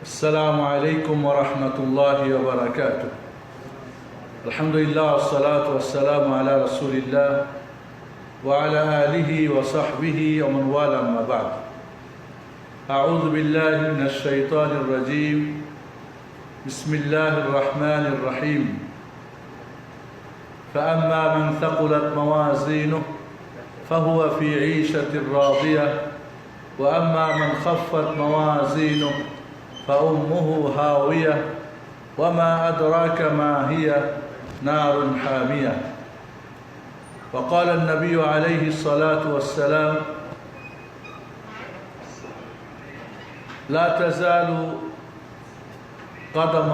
السلام عليكم ورحمة الله وبركاته. الحمد لله والصلاة والسلام على رسول الله وعلى آله وصحبه ومن والاه أما بعد. أعوذ بالله من الشيطان الرجيم. بسم الله الرحمن الرحيم. فأما من ثقلت موازينه فهو في عيشة راضية وأما من خفت موازينه فأمه هاوية وما أدراك ما هي نار حامية. وقال النبي عليه الصلاة والسلام: لا تزال قدم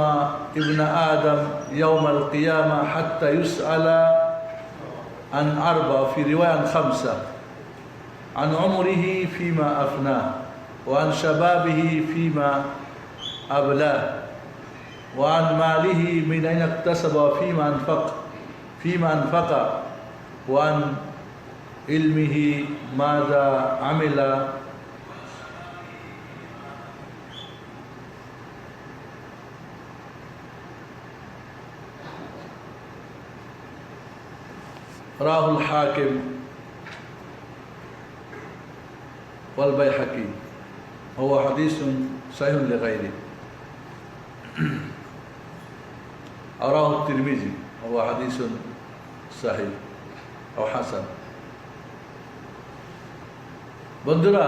ابن آدم يوم القيامة حتى يسأل عن أربع، في رواية عن خمسة: عن عمره فيما أفناه، وعن شبابه فيما أبلاه، وعن ماله من أين اكتسب فيما أنفق، وعن علمه ماذا عمل. رواه الحاكم والبيهقي. هو حديث صحيح لغيره. رواه الترمذي. هو حديث صحيح أو حسن. বন্ধুরা,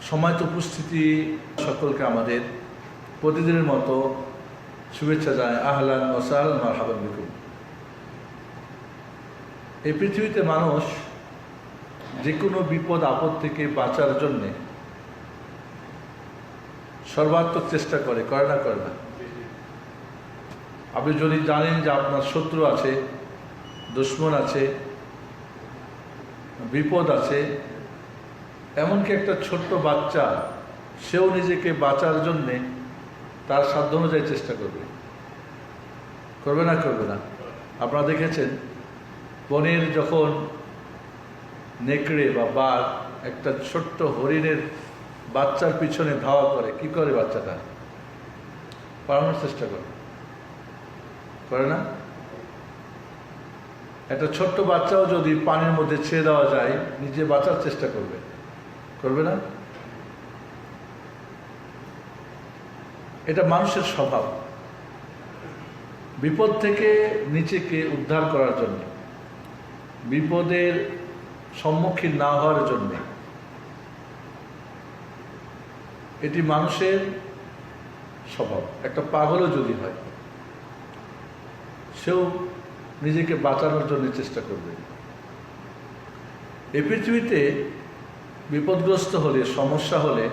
সময়ত উপস্থিতি সকলকে আমাদের প্রতিদিনের মতো শুভেচ্ছা জানাই। আহলান ওয়া সাহলান মারহাবান বিকুম। এই পৃথিবীতে মানুষ যে কোনো বিপদ আপদ থেকে বাঁচার জন্যে সর্বাত্মক চেষ্টা করে না করে না? আপনি যদি জানেন যে আপনার শত্রু আছে, দুশমন আছে, বিপদ আছে, এমনকি একটা ছোট্ট বাচ্চা, সেও নিজেকে বাঁচার জন্যে তার সাধ্য অনুযায়ী চেষ্টা করবে না? করবে না? আপনারা দেখেছেন, বনের যখন নেকড়ে বা বাঘ একটা ছোট্ট হরিণের বাচ্চার পিছনে ধাওয়া করে, কি করে? বাচ্চাটা পালানোর চেষ্টা করে না? একটা ছোট্ট বাচ্চাও যদি পানির মধ্যে ছেড়ে দেওয়া যায়, নিজে বাঁচার চেষ্টা করবে না? এটা মানুষের স্বভাব। বিপদ থেকে নিজেকে উদ্ধার করার জন্য, বিপদের সম্মুখীন না হওয়ার জন্য, এটি মানুষের স্বভাব। একটা পাগলও যদি হয়, সেও নিজেকে বাঁচানোর জন্য চেষ্টা করবে। এই পৃথিবীতে বিপদগ্রস্ত হলে, সমস্যা হলে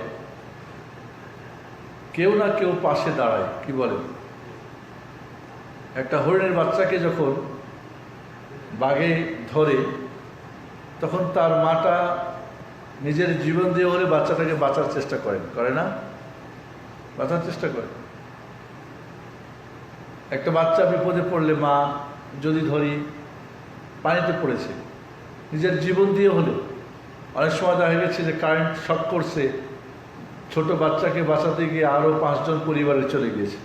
কেউ না কেউ পাশে দাঁড়ায়। কি বলে? একটা হরিণের বাচ্চাকে যখন বাঘে ধরে, তখন তার মাটা নিজের জীবন দিয়ে হলে বাচ্চাটাকে বাঁচার চেষ্টা করে না? বাঁচার চেষ্টা করে। একটা বাচ্চা বিপদে পড়লে, মা যদি ধরি পানিতে পড়েছে, নিজের জীবন দিয়ে হলেও, অনেক সময় দেখা গেছে যে কারেন্ট শক করছে, ছোট বাচ্চাকে বাঁচাতে গিয়ে আরও 5 জন পরিবারে চলে গিয়েছে।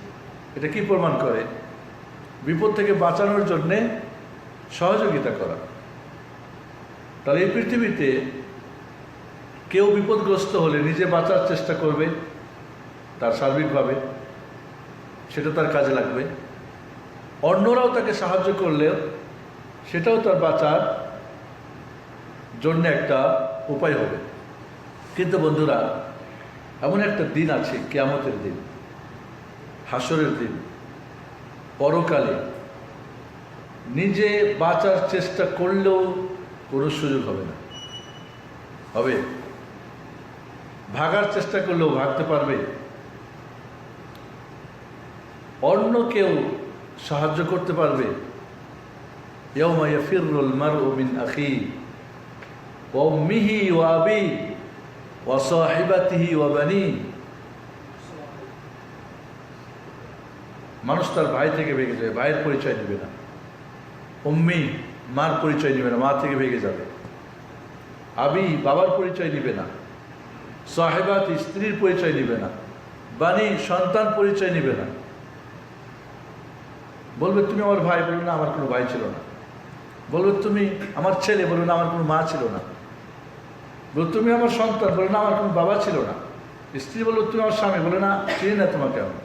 এটা কি প্রমাণ করে? বিপদ থেকে বাঁচানোর জন্যে সহযোগিতা করা। তাহলে এই পৃথিবীতে কেউ বিপদগ্রস্ত হলে নিজে বাঁচার চেষ্টা করবে তার সার্বিকভাবে, সেটা তার কাজে লাগবে। অন্যরাও তাকে সাহায্য করলেও সেটাও তার বাঁচার জন্য একটা উপায় হবে। কিন্তু বন্ধুরা, এমন একটা দিন আছে, কিয়ামতের দিন, হাসরের দিন, পরকালে নিজে বাঁচার চেষ্টা করলেও কোনো সুযোগ হবে না। হবে? ভাগার চেষ্টা করলেও ভাগতে পারবে? অন্য কেউ সাহায্য করতে পারবে? ইয়াউমা ইয়াফিরুল মারউ মিন আখি ওয়া উম্মিহি ওয়া আবি ওয়া সাহিবাতিহি ওয়া বানি। মানুষ তার ভাই থেকে ভেগে যায়, ভাইয়ের পরিচয় নেবে না। উম্মি মার পরিচয় নিবে না, মা থেকে ভেঙে যাবে। আবি বাবার পরিচয় নিবে না, সাহেবাত স্ত্রীর পরিচয় নিবে না, বানি সন্তান পরিচয় নিবে না। বলবে তুমি আমার ভাই, বলবে না আমার কোনো ভাই ছিল না। বলবে তুমি আমার ছেলে, বলবে না আমার কোনো মা ছিল না। বলবে তুমি আমার সন্তান, বলে না আমার কোনো বাবা ছিল না। স্ত্রী বলবে তুমি আমার স্বামী, বলে না চিনি না তোমাকে আমি।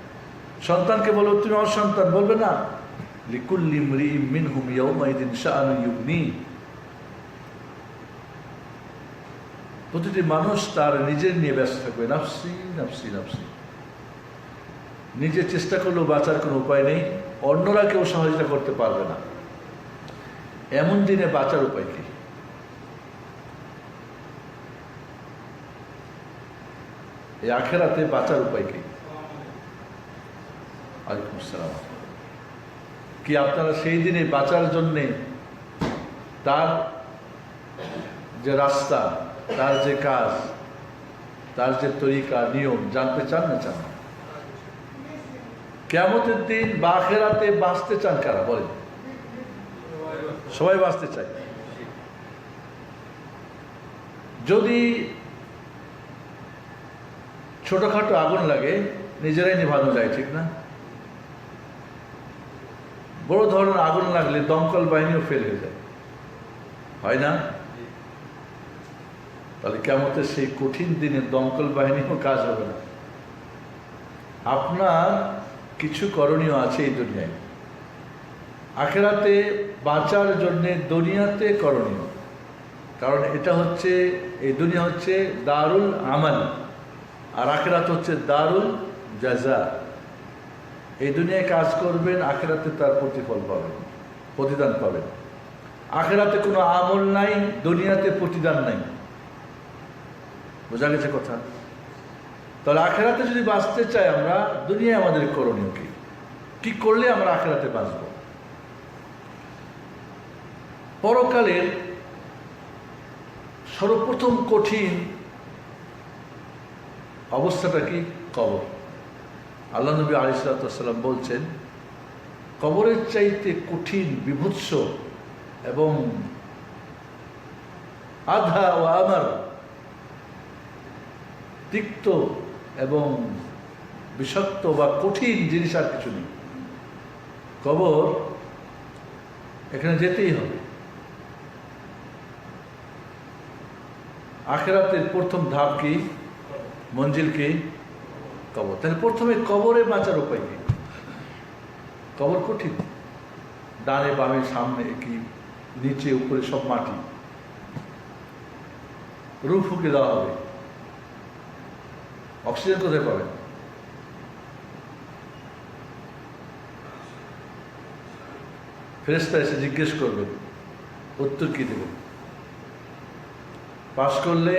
সন্তানকে বলবে তুমি আমার সন্তান, বলবে না লিকুল্লি ইমরিইম মিনহুম ইয়াওমাইদিন শাআনুন ইউগনি। প্রতিটি মানুষ তার নিজের নিয়ে ব্যস্ত থাকবে, নাফসি নাফসি নাফসি। নিজে চেষ্টা করলেও বাঁচার কোনো উপায় নেই, অন্যরা কেউ সহযোগিতা করতে পারবে না। এমন দিনে বাঁচার উপায় কি? এই আখেরাতে বাঁচার উপায় কি? ওয়ালাইকুম আসসালাম। কি আপনারা সেই দিনে বাঁচার জন্যে তার যে রাস্তা, তার যে কাজ, তার যে তরিকা নিয়ম জানতে চান না চান না? কিয়ামতের দিন বা আখেরাতে বাঁচতে চান কারা বলেন? সবাই বাঁচতে চায়। যদি ছোটখাটো আগুন লাগে নিজেরাই নিভানো যায়, ঠিক না? বড় ধরনের আগুন লাগলে দমকল বাহিনীও ফেল হয়ে যায়, হয় না? তাহলে কিয়ামতের সেই কঠিন দিনে দমকল বাহিনীও কাজ হবে না। আপনার কিছু করণীয় আছে এই দুনিয়ায়, আখেরাতে বাঁচার জন্যে দুনিয়াতে করণীয়। কারণ এটা হচ্ছে, এই দুনিয়া হচ্ছে দারুল আমাল, আর আখেরাত হচ্ছে দারুল জাযা। এই দুনিয়ায় কাজ করবেন, আখেরাতে তার প্রতিফল পাবেন, প্রতিদান পাবেন। আখেরাতে কোনো আমল নাই, দুনিয়াতে প্রতিদান নাই। বোঝা গেছে কথা? তাহলে আখেরাতে যদি বাঁচতে চাই আমরা, দুনিয়ায় আমাদের করণীয় কি? কি করলে আমরা আখেরাতে বাঁচব? পরকালের সর্বপ্রথম কঠিন অবস্থাটা কি? কবর। আল্লাহ নবী আলাইহিস সালাম বলছেন, কবরের চাইতে কঠিন, বিভৎস এবং আধা ও আমার তিক্ত এবং বিষাক্ত বা কঠিন জিনিস আর কিছু নেই। কবর, এখানে যেতেই হবে। আখেরাতের প্রথম ধাপ কি? মঞ্জিল কি? কবর। তাহলে প্রথমে কবরে বাঁচার উপায় কি? কবর কঠিন, ডানে বামে সামনে কি, নিচে উপরে সব মাটি, রূপ ফুঁকে দেওয়া হবে। অক্সিজেন কোথায় পাবেন? ফেরেশতা এসে জিজ্ঞেস করবেন, উত্তর কি দেবেন? পাস করলে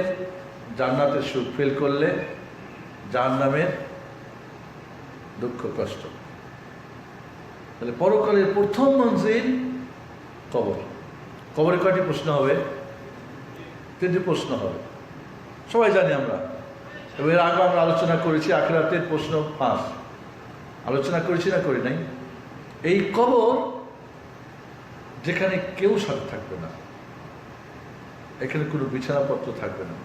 জান্নাতের সুখ, ফেল করলে জাহান্নামের দুঃখ কষ্ট। তাহলে পরকালের প্রথম মঞ্জিল কবর। কবরে কয়টি প্রশ্ন হবে? 3টি প্রশ্ন হবে, সবাই জানি আমরা। এর আগে আমরা আলোচনা করেছি আখিরাতের প্রশ্ন 5 আলোচনা করেছি না করি নাই? এই কবর যেখানে কেউ সাথে থাকবে না, এখানে কোনো বিছানাপত্র থাকবে না,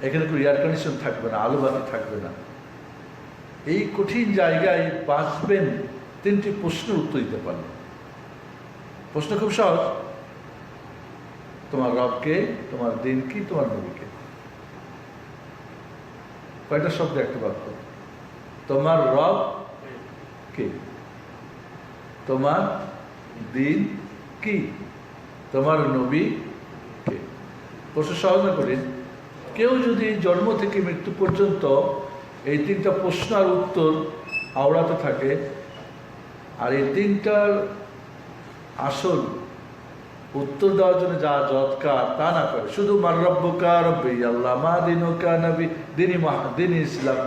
এখানে কোনো এয়ার কন্ডিশন থাকবে না, আলো বাতি থাকবে না। এই কঠিন জায়গায় বাঁচবেন 3টি প্রশ্নের উত্তর দিতে পারবেন। প্রশ্ন খুব সহজ, তোমার রবকে, তোমার দিন কি, তোমার নবীকে। কয়টা শব্দ একটা বাক্য? তোমার রব কে, তোমার দিন কি, তোমার নবী কে। প্রশ্ন সহজ না করেন? কেউ যদি জন্ম থেকে মৃত্যু পর্যন্ত এই 3টা প্রশ্ন আর উত্তর আওড়াতে থাকে, আর এই 3টার আসল উত্তর দেওয়ার জন্য যা যৎকার তা না করে, শুধু মার রব্বুকা রব্বি আল্লাহ, মা দিনুকা নবী, দিন ইসলাম,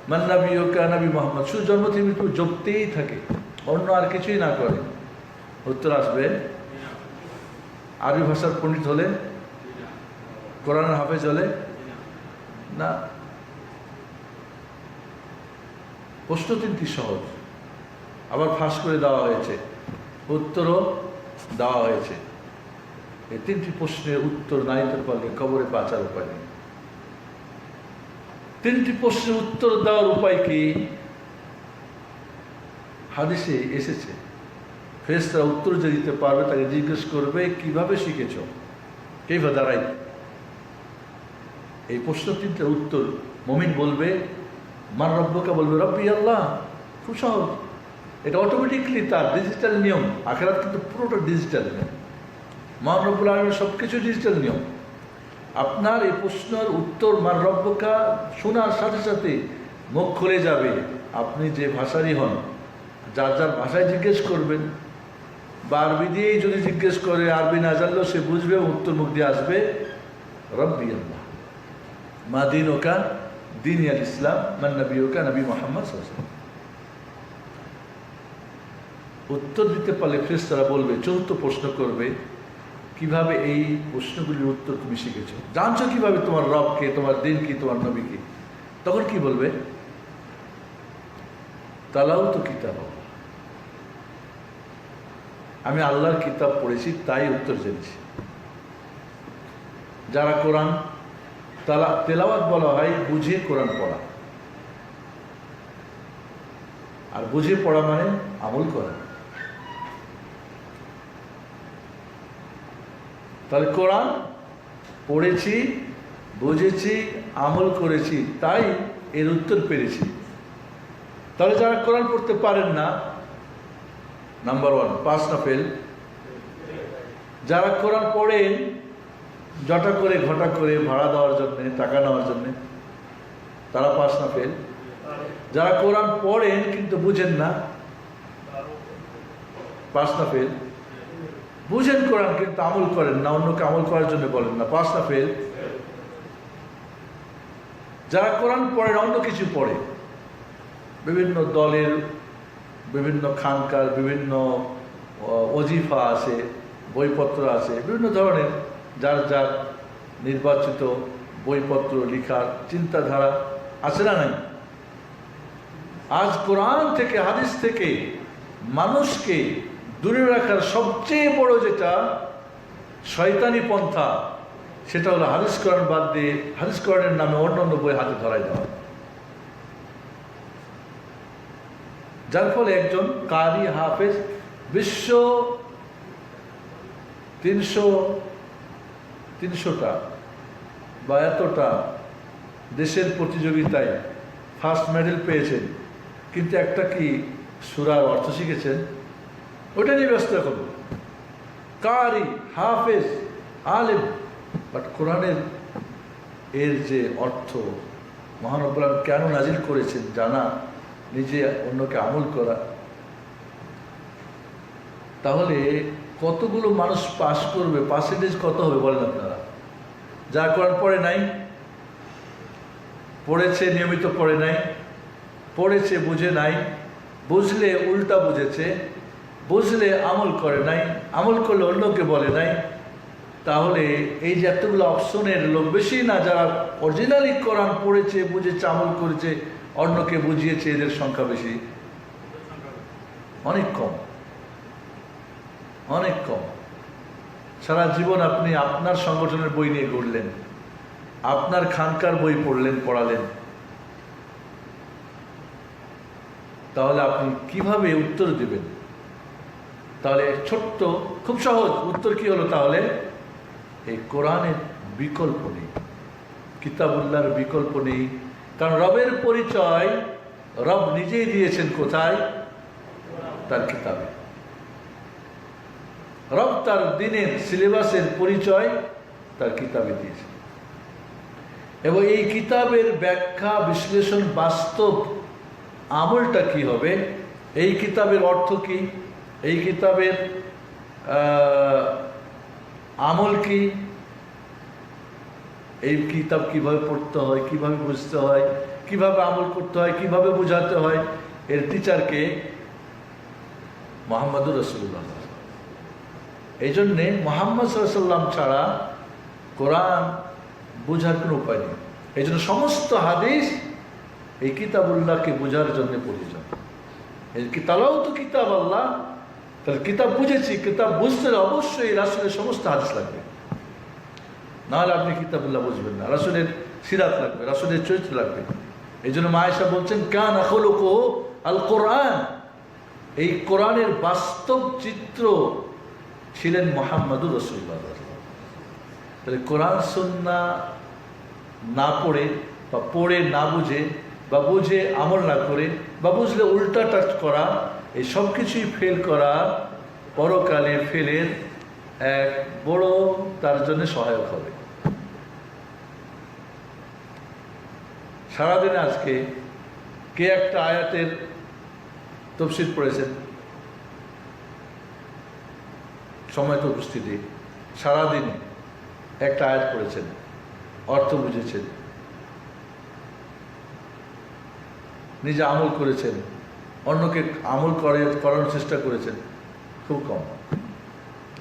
মান নবিয়ুকা নবী মোহাম্মদ, শুধু জন্ম থেকে মৃত্যু জপতেই থাকে, অন্য আর কিছুই না করে, উত্তর আসবে? আরবি ভাষার পণ্ডিত হলে, কোরআনের হাফেজ হলে না। প্রশ্ন 3টি সহজ, আবার ফাঁস করে দেওয়া হয়েছে, উত্তরও দেওয়া হয়েছে। এই তিনটি প্রশ্নের উত্তর না দিতে পারলে কবরে বাঁচার উপায় নেই। তিনটি প্রশ্নের উত্তর দেওয়ার উপায় কি? হাদিসে এসেছে, ফেরেশতারা উত্তর যে দিতে পারবে তাকে জিজ্ঞেস করবে কিভাবে শিখেছ, কেইফা দাঁড়াই। এই প্রশ্ন তিনটার উত্তর মুমিন বলবে মান রব্বুকা, বলবে রব্বি আল্লাহ। খুব সহজ, এটা অটোমেটিকলি তার ডিজিটাল নিয়ম। আখিরাত কিন্তু পুরোটা ডিজিটাল নিয়ম, মান রব্বুল আলামিন সব কিছু ডিজিটাল নিয়ম। আপনার এই প্রশ্নের উত্তর মান রব্বুকা শোনার সাথে সাথে মুখ খুলে যাবে। আপনি যে ভাষারই হন, যার যার ভাষায় জিজ্ঞেস করবেন, বা আরবি দিয়েই যদি জিজ্ঞেস করে, আরবি না জানলেও সে বুঝবে, উত্তর মুখ দিয়ে আসবে রব্বি আল্লাহ। মা দিন ওকা দিন আল ইসলাম, মান নবী ওকা নবী মোহাম্মদ সাল্লাল্লাহু আলাইহি ওয়াসাল্লাম। উত্তর দিতে পারলে ফেরেশতারা বলবে, চতুর্থ প্রশ্ন করবে, কিভাবে এই প্রশ্নগুলির উত্তর তুমি শিখেছো, জানছো কিভাবে তোমার রবকে, তোমার দিন কি, তোমার নবী কি? তখন কি বলবে? তালাও তো কিতাব, আমি আল্লাহর কিতাব পড়েছি তাই উত্তর জেনেছি। যারা কোরআন তেলাওয়াত বলা হয় বুঝে কোরআন পড়া, আর বুঝে পড়া মানে আমল করা। তাহলে কোরআন পড়েছি, বুঝেছি, আমল করেছি, তাই এর উত্তর পেরেছি। তাহলে যারা কোরআন পড়তে পারেন না, নাম্বার ওয়ান, পাস না ফেল? যারা কোরআন পড়েন জটা করে ঘটা করে ভাড়া দেওয়ার জন্যে, টাকা নেওয়ার জন্যে, তারা পাস না ফেল? যারা কোরআন পড়েন কিন্তু বুঝেন না, পাস না ফেল? বুঝেন কোরআন কিন্তু আমল করেন না, অন্যকে আমল করার জন্য বলেন না, পাস না ফেল? যারা কোরআন পড়েন অন্য কিছু পড়ে, বিভিন্ন দলের, বিভিন্ন খানকার, বিভিন্ন ওজিফা আছে, বইপত্র আছে, বিভিন্ন ধরনের যার যার নির্বাচিত বইপত্র লিখার চিন্তাধারা আছে না নাই? আজ কোরআন থেকে, হাদিস থেকে মানুষকে দূরে রাখার সবচেয়ে বড় যেটা শয়তানি পন্থা, সেটা হলো হাদিস কোরআন বাদ দিয়ে হাদিস কোরআনের নামে অন্য অন্য বই হাতে ধরাই দেওয়া। যার ফলে একজন কারি হাফেজ বিশ্ব 300টা বা এতটা দেশের প্রতিযোগিতায় ফার্স্ট মেডেল পেয়েছেন, কিন্তু একটা কি সূরার অর্থ শিখেছেন? ওটা নিয়ে ব্যস্ত এখন। কারি হাফেজ আলেম, বাট কোরআনের এর যে অর্থ, মহানবুল আলামিন কেন নাজিল করেছেন জানা, নিজে অন্যকে আমল করা, তাহলে কতগুলো মানুষ পাস করবে? পার্সেন্টেজ কত হবে বলেন আপনারা? যা কোরআন পড়ে নাই, পড়েছে নিয়মিত পড়ে নাই, পড়েছে বুঝে নাই, বুঝলে উল্টা বুঝেছে, বুঝলে আমল করে নাই, আমল করলে অন্যকে বলে নাই, তাহলে এই যে এতগুলো অপশনের লোক বেশি না যারা অরিজিনালি কোরআন পড়েছে, বুঝেছে, আমল করেছে, অন্যকে বুঝিয়েছে, এদের সংখ্যা বেশি? অনেক কম, অনেক কম। সারা জীবন আপনি আপনার সংগঠনের বই নিয়ে ঘুরলেন, আপনার খানকার বই পড়লেন, পড়ালেন, তাহলে আপনি কিভাবে উত্তর দেবেন? তাহলে ছোট্ট, খুব সহজ উত্তর কি হলো? তাহলে এই কোরআনের বিকল্প নেই, কিতাবুল্লাহর বিকল্প নেই। কারণ রবের পরিচয় রব নিজেই দিয়েছেন কোথায়? তার কিতাবে। রব তার দিনের সিলেবাসের পরিচয় তার কিতাবে দিয়েছেন, এবং এই কিতাবের ব্যাখ্যা, বিশ্লেষণ, বাস্তব আমলটা কি হবে, এই কিতাবের অর্থ কি, এই কিতাবের আমল কি, এই কিতাব কিভাবে পড়তে হয়, কিভাবে বুঝতে হয়, কিভাবে আমল করতে হয়, কিভাবে বোঝাতে হয়, এর টিচারকে মুহাম্মদুর রাসূলুল্লাহ। এই জন্যে মুহাম্মদ সাল্লাল্লাহু আলাইহি ওয়াসাল্লাম ছাড়া কোরআন বোঝার কোনো উপায় নেই। এই জন্য সমস্ত হাদিস এই কিতাবুল্লাহকে বোঝার জন্য প্রয়োজন। এই তালাও তো কিতাব আল্লাহ, তাহলে কিতাব বুঝেছি, কিতাব বুঝতে হলে অবশ্যই রাসূলের সমস্ত হাদিস লাগবে, নাহলে আপনি কিতাবুল্লাহ বুঝবেন না। রাসূলের সিরাত লাগবে, রাসূলের চরিত্র লাগবে। এই জন্য মা আয়েশা বলছেন কানা খুলুকুহু আল কোরআন, এই কোরআনের বাস্তব চিত্র ছিলেন মুহাম্মদুর রাসূলুল্লাহ। তাহলে কোরআন সুন্নাহ না পড়ে বা পড়ে না বুঝে বা বুঝে আমল না করে বা বুঝলে উল্টা টাচ করা, এই সব কিছুই ফেল করা পরকালে ফেলের এক বড় তার জন্য সহায়ক হবে। সারাদিনে আজকে কে একটা আয়াতের তফসির পড়েছেন? সময় তো উপস্থিতি, সারাদিনে একটা আয়াত পড়েছেন, অর্থ বুঝেছেন, নিজে আমল করেছেন, অন্যকে আমল করানোর চেষ্টা করেছেন, খুব কম।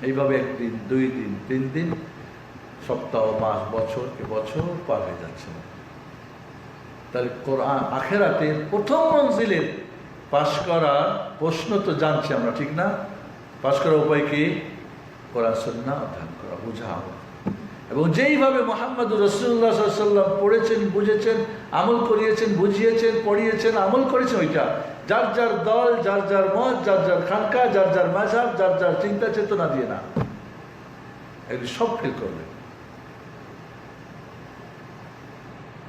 এইভাবে একদিন, 2 দিন, 3 দিন, সপ্তাহ, মাস, বছর পার হয়ে যাচ্ছে। তাহলে কোরআন আখেরাতে প্রথম মঞ্জিলের পাশ করার প্রশ্ন তো জানছি আমরা, ঠিক না? পাশ করার উপায় কি? কোরআন সুন্নাহ অধ্যয়ন করা, বোঝা। এবং যেইভাবে মুহাম্মদুর রাসূলুল্লাহ সাল্লাল্লাহু আলাইহি ওয়াসাল্লাম পড়েছেন, বুঝেছেন, আমল করিয়েছেন, বুঝিয়েছেন, পড়িয়েছেন, আমল করেছেন, ওইটা যার যার দল, যার যার মত, যার যার খানকা, যার যার মাযহাব, যার যার চিন্তা চেতনা দিয়ে না, এগুলি সব ফেল করবে।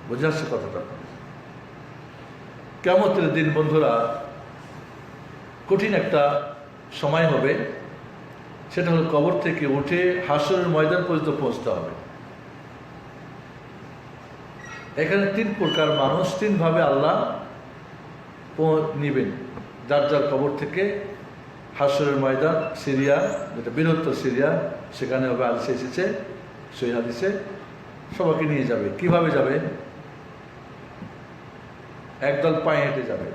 বোঝা যাচ্ছে কথাটা? কিয়ামতের দিন বন্ধুরা কঠিন একটা সময় হবে, সেটা হলো কবর থেকে উঠে হাসরের ময়দান পর্যন্ত পৌঁছতে হবে। এখানে 3 প্রকার মানুষ, 3 ভাবে আল্লাহ নিবেন। যার যার কবর থেকে হাসরের ময়দান, সিরিয়া, যেটা বৃহত্তর সিরিয়া, সেখানে হবে, হাদিসে এসেছে, সেই হাদিসে সবাইকে নিয়ে যাবে। কিভাবে যাবে? একদল পায়ে হেঁটে যাবে,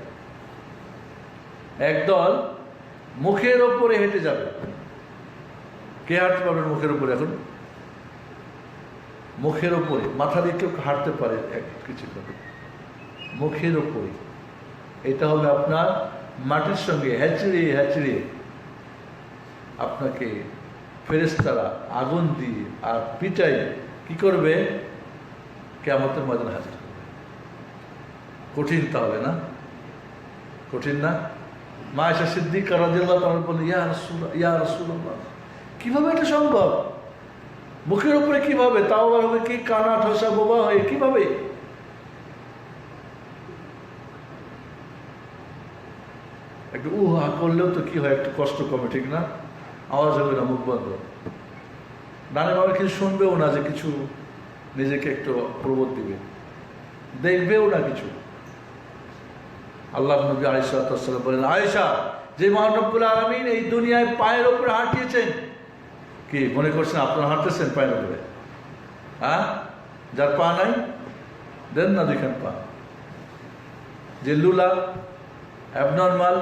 একদল মুখের ওপরে হেঁটে যাবে। কে হাঁটতে পারবেন মুখের উপরে? এখন মুখের উপরে, মাথা দিয়ে কেউ হাঁটতে পারে কিছু করে, মুখের উপরে। এটা হবে আপনার মাটির সঙ্গে হ্যাচড়িয়ে আপনাকে ফেরেশতারা আগুন দিয়ে আর পিটাই কি করবে? কিয়ামতের ময়দানে হাজির করবে। কঠিন তাহলে না? কঠিন না? মা আয়েশা সিদ্দিকা রাদিয়াল্লাহু তাআলা বললেন, ইয়া রাসূলুল্লাহ, কিভাবে এটা সম্ভব? মুখের উপরে কিভাবে? তাও আবার হবে কি কানা ঠসা বোবা হয়ে, কিভাবে? একটু উহা করলেও তো কি হয়, একটু কষ্ট কমে, ঠিক না? আওয়াজ হবে না, মুখ বন্ধ, ডানে বামে কিছু শুনবেও না, যে কিছু নিজেকে একটু প্রবোধ দিবে, দেখবেও না কিছু। আল্লাহ নবী আলাইহিস সালাতু ওয়াস সালাম বলেন, আয়েশা, যে মহান রব্বুল আলামিন এই দুনিয়ায় পায়ের উপরে হাঁটিয়েছেন, কি মনে করছেন আপনারা হাঁটতেছেন পায়ের উপরে? হ্যাঁ, যার পা নাই দেন না 2খান পা। যে লুলা, অ্যাবনর্মাল,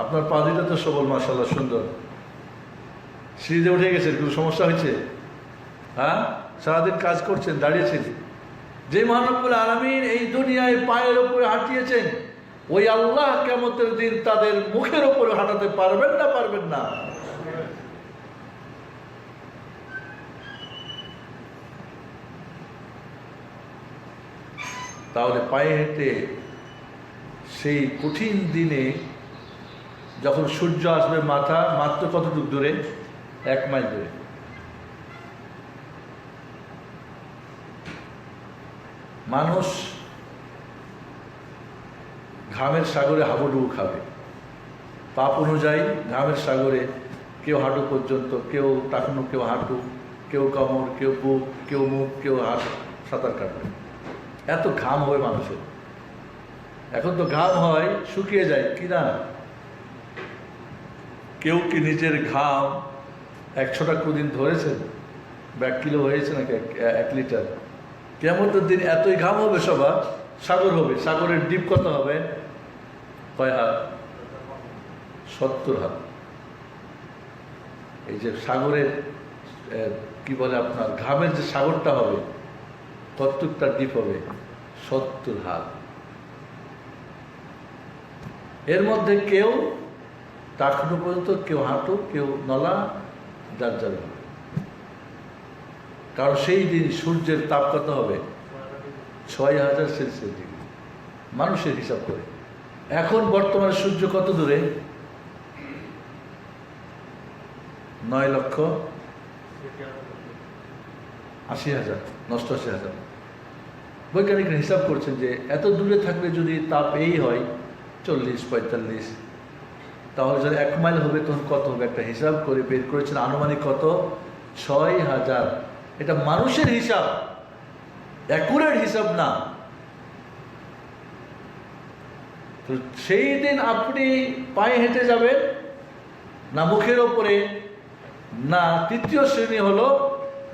আপনার পা দুইটা তো সবল, মাশাআল্লাহ, সুন্দর, সিঁড়িতে উঠে গেছেন, কোনো সমস্যা হয়েছে? হ্যাঁ, সারাদিন কাজ করছেন, দাঁড়িয়েছেন। যে মহান রব্বুল আলামিন এই দুনিয়ায় পায়ের উপরে হাঁটিয়েছেন, ওই আল্লাহ কিয়ামতের দিন তাদের মুখের উপরে হাঁটাতে পারবেন না? পারবেন না? তাহলে পায়ে হেঁটে সেই কঠিন দিনে যখন সূর্য আসবে মাত্র কতটুকু দূরে? 1 মাইল দূরে। মানুষ ঘামের সাগরে হাবুডুবু খাবে, পাপ অনুযায়ী ঘামের সাগরে কেউ হাঁটু পর্যন্ত, কেউ টাকনু, কেউ হাঁটু, কেউ কোমর, কেউ বুক, কেউ মুখ, কেউ হাত, সাঁতার কাটবে। এত ঘাম হয় মানুষের। এখন তো ঘাম হয় শুকিয়ে যায় কি না? কেউ কি নিজের ঘাম 100 টাকা দিন ধরেছেন? 1 কিলো হয়েছে নাকি 1 লিটার? কিয়ামতের দিন এতই ঘাম হবে, সবার সাগর হবে। সাগরের ডিপ কত হবে? কয় হাত? 70 হাত। এই যে সাগরের কি বলে আপনার ঘামের যে সাগরটা হবে, কতটুকটা ডিপ হবে? 70 হাত। এর মধ্যে কেউ টাকনো পর্যন্ত কেউ হাঁটু, কেউ নলা, যার যার হবে। কারণ সেই দিন সূর্যের তাপ কত হবে? ৬,০০০ সেলসিয়াস ডিগ্রি, মানুষের হিসাব করে। এখন বর্তমানে সূর্য কত দূরে? ৯,৮০,০০০, ৮৯,০০০। বৈজ্ঞানিকরা হিসাব করছেন যে এত দূরে থাকলে যদি তাপ এই হয় ৪০-৪৫, তাহলে যদি ১ মাইল হবে তখন কত হবে? একটা হিসাব করে বের করেছেন আনুমানিক কত? ৬,০০০। এটা মানুষের হিসাব, অ্যাকুরেট হিসাব না। তো সেই দিন আপনি পায়ে হেঁটে যাবেন না মুখের ওপরে, না তৃতীয় শ্রেণী হলো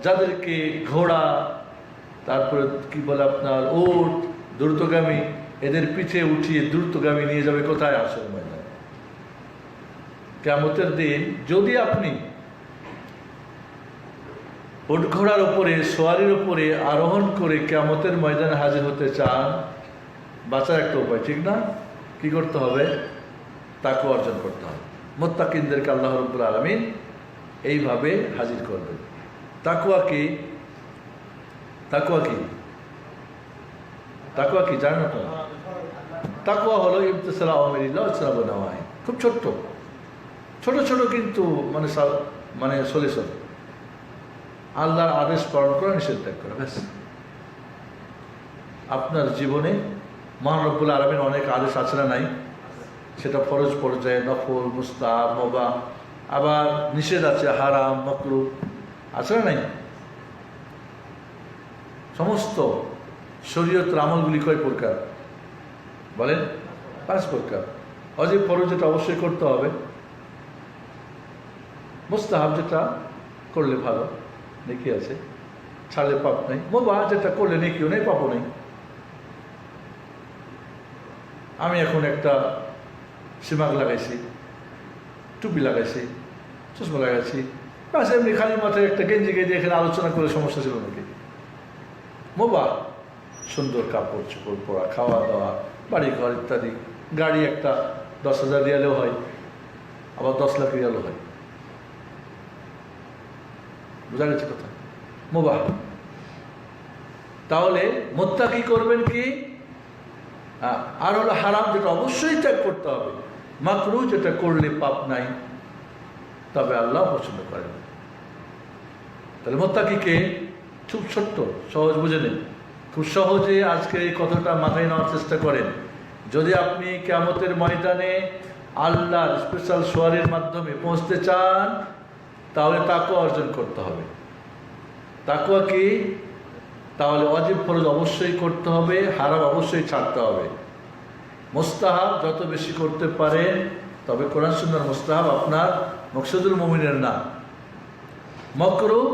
যাদেরকে ঘোড়া, তারপরে কি বলে আপনার উট, দ্রুতগামী, এদের পিঠে উঠিয়ে দ্রুতগামী নিয়ে যাবে কোথায়? আসল ময়দানে। কিয়ামতের দিন যদি আপনি উট ঘোড়ার উপরে, সোয়ারির উপরে আরোহণ করে কিয়ামতের ময়দানে হাজির হতে চান, বাঁচার একটা উপায়, ঠিক না? কি করতে হবে? তাকওয়া অর্জন করতে হবে। মুত্তাকিনদেরকে আল্লাহ রাব্বুল আলামিন এইভাবে হাজির করবেন। তাকওয়া কি? তাকওয়া কি? তাকওয়া কি জানেন তো? তাকওয়া হলো ইমতিসাল আওয়ামিরিল্লাহ ওয়া ইজতিনাবুন নাওয়াহি। খুব ছোট্ট ছোট ছোট কিন্তু মানে সলিউশন। আল্লাহর আদেশ পালন করা, নিষেধ ত্যাগ করা, ব্যাস। আপনার জীবনে মহান রব্বুল আলামিন অনেক আদেশ আছে না নাই? সেটা ফরজ পর্যায়ে, নফল, মুস্তাহাব, মুবাহ, আবার নিষেধ আছে, হারাম, মাকরুহ, আছে না নাই? সমস্ত শরীয়তের আমলগুলি কয় প্রকার বলেন? 5 প্রকার। অজীব ফরজ যেটা অবশ্যই করতে হবে, মুস্তাহাব যেটা করলে ভালো, নেকি আছে, ছাড়লে পাপ নেই, মুবাহ যেটা করলে নেকিও নেই, পাপও নেই। আমি এখন একটা সিমাক লাগাইছি, টুপি লাগাইছি, চশমা লাগাইছি, বাস এমনি খালি মাথায় একটা গেঞ্জি গেঞ্জি এখানে আলোচনা করে সমস্যা ছিল নাকি? মুবাহ, সুন্দর কাপড় চোপড় পরা, খাওয়া দাওয়া, বাড়ি ঘর ইত্যাদি। গাড়ি একটা 10,000 রিয়ালেও হয়, আবার 10 লাখ রিয়ালও হয়। বোঝা গেছে কথা? মুবাহ। তাহলে মুত্তাকি করবেন কি? আর হলো হারাম, যেটা অবশ্যই ত্যাগ করতে হবে। মাকরুহ, যেটা করলে পাপ নাই, তবে আল্লাহ পছন্দ করেন। তাহলে মুত্তাকিকে খুব ছোট্ট সহজ বুঝে নেন, খুব সহজে আজকে এই কথাটা মাথায় নেওয়ার চেষ্টা করেন। যদি আপনি কিয়ামতের ময়দানে আল্লাহর স্পেশাল সোয়ারের মাধ্যমে পৌঁছতে চান, তাহলে তাকওয়া অর্জন করতে হবে। তাকওয়া কি? তাহলে ওয়াজিব ফরজ অবশ্যই করতে হবে, হারাম অবশ্যই ছাড়তে হবে। মুস্তাহাব যত বেশি করতে পারেন, তবে কোরআন সুন্নাহর মুস্তাহাব আপনার মকসুদুল মুমিনের না। মাকরুহ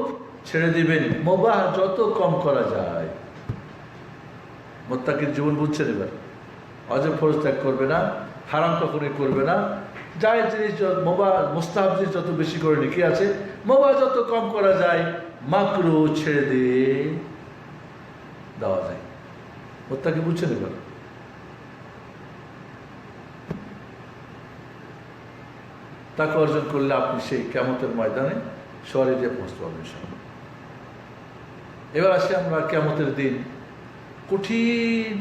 ছেড়ে দিবেন, মুবাহ যত কম করা যায়। মুত্তাকির জীবন বুঝছেন এবার? ওয়াজিব ফরজ ত্যাগ করবে না, হারাম কখনোই করবে না। জায়েজ জিনিস, মুবাহ মুস্তাহাব জিনিস যত বেশি করে কি আছে, মুবাহ যত কম করা যায়, মাকরুহ ছেড়ে দিয়ে দেওয়া যায়। মুত্তাকি বুঝছেন এবার? তাকে অর্জন করলে আপনি সেই কিয়ামতের ময়দানে সরে দিয়ে পৌঁছতে পারবেন। এবার আসি আমরা কিয়ামতের দিন কঠিন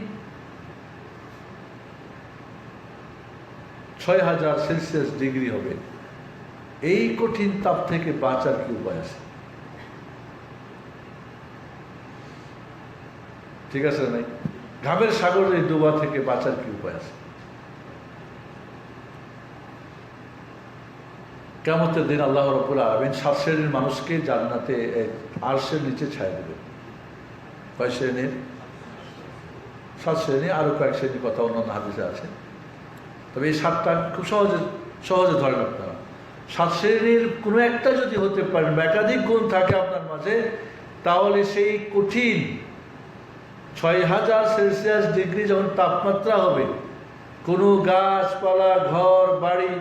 ৬,০০০ সেলসিয়াস ডিগ্রি হবে। এই কঠিন তাপ থেকে বাঁচার কি উপায় আছে? ঠিক আছে নাই? ঘামের সাগরে ডোবা থেকে বাঁচার কি উপায় আছে? কিয়ামতের দিন আল্লাহ রাব্বুল আলামিন 7 শ্রেণীর মানুষকে জান্নাতে আরশের নিচে ছায়া দেবেন। কয় শ্রেণীর? 7 শ্রেণী, আরো কয়েক শ্রেণীর কথা অন্যান্য হাদিসে আছে। তবে এই 7টা খুব সহজে ধরেন আপনারা। 7 শ্রেণীর কোনো একটা যদি হতে পারেন বা একাধিক গুণ থাকে আপনার মাঝে, তাহলে সেই কঠিন ৬,০০০ সেলসিয়াস ডিগ্রি যখন তাপমাত্রা হবে, কোনো গাছপালা, ঘর বাড়ি,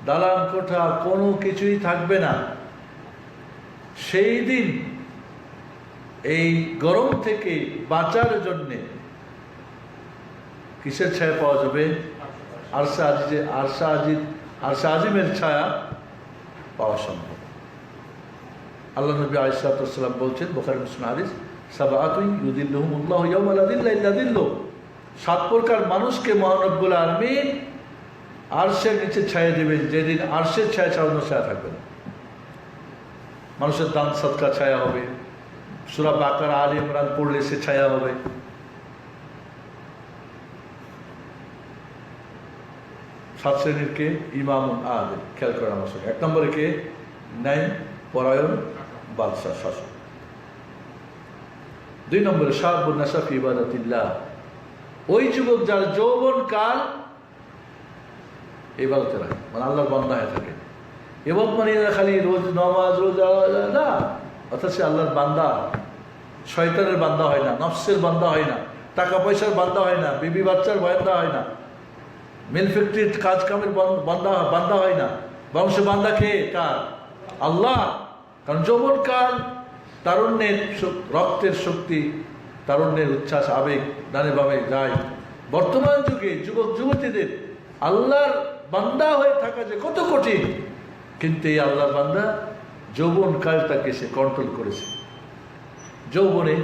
দালান কোঠা কোনো কিছুই থাকবে না। সেই দিন এই গরম থেকে বাঁচার জন্যে কিসের ছায়া পাওয়া যাবে? আরশে আজিমের ছায়া পাওয়া সম্ভব। আল্লাহ নবী আলাইহিস সালাতু ওয়াস সালাম বলছেন, বুখারী মুসলিম হাদিস, সাবআতুন ইউযিল্লুহুমুল্লাহু ইয়াওমা লা যিল্লা ইল্লা যিল্লুহু, 7 প্রকার মানুষকে মহান রব্বুল আলামিন আরশের নিচে ছায়া দেবেন, যেদিন আরশের ছায়া ছাড়া অন্য ছায়া থাকবে না। মানুষের দান সদকা ছায়া হবে, সূরা বাকারা, আলে ইমরান পড়লে সে ছায়া হবে। সাত শ্রেণীর কে? ইমামুন আদিল, খেয়াল করেন আমার সঙ্গে। 1 নম্বরে কে? ন্যায় পরায়ণ বাদশাহ, শাসক। 2 নম্বরে শাবুন নাশা ফি ইবাদাতিল্লাহ, ওই যুবক যার যৌবন কাল ইবাদতে রাখে, মানে আল্লাহর বান্দা হয়ে থাকে। এবং মানে খালি রোজ নামাজ রোজা না, অর্থাৎ সে আল্লাহর বান্দা, শয়তানের বান্দা হয় না, নফসের বান্দা হয় না, টাকা পয়সার বান্দা হয় না, বিবি বাচ্চার বান্দা হয় না, মিল ফ্যাক্টরির কাজ কামের বান্দা হয় না, বংশ বান্দা খেয়ে কার? আল্লাহ। কারণ যৌবনকাল তারুণ্যের রক্তের শক্তি, তারুণ্যের উচ্ছ্বাস, আবেগ ডানে বামে যায়। বর্তমান যুগে যুবক যুবতীদের আল্লাহর বান্দা হয়ে থাকা যে কত কঠিন, কিন্তু এই আল্লাহর বান্দা যৌবনকালটাকে সে কন্ট্রোল করেছে। যৌবনে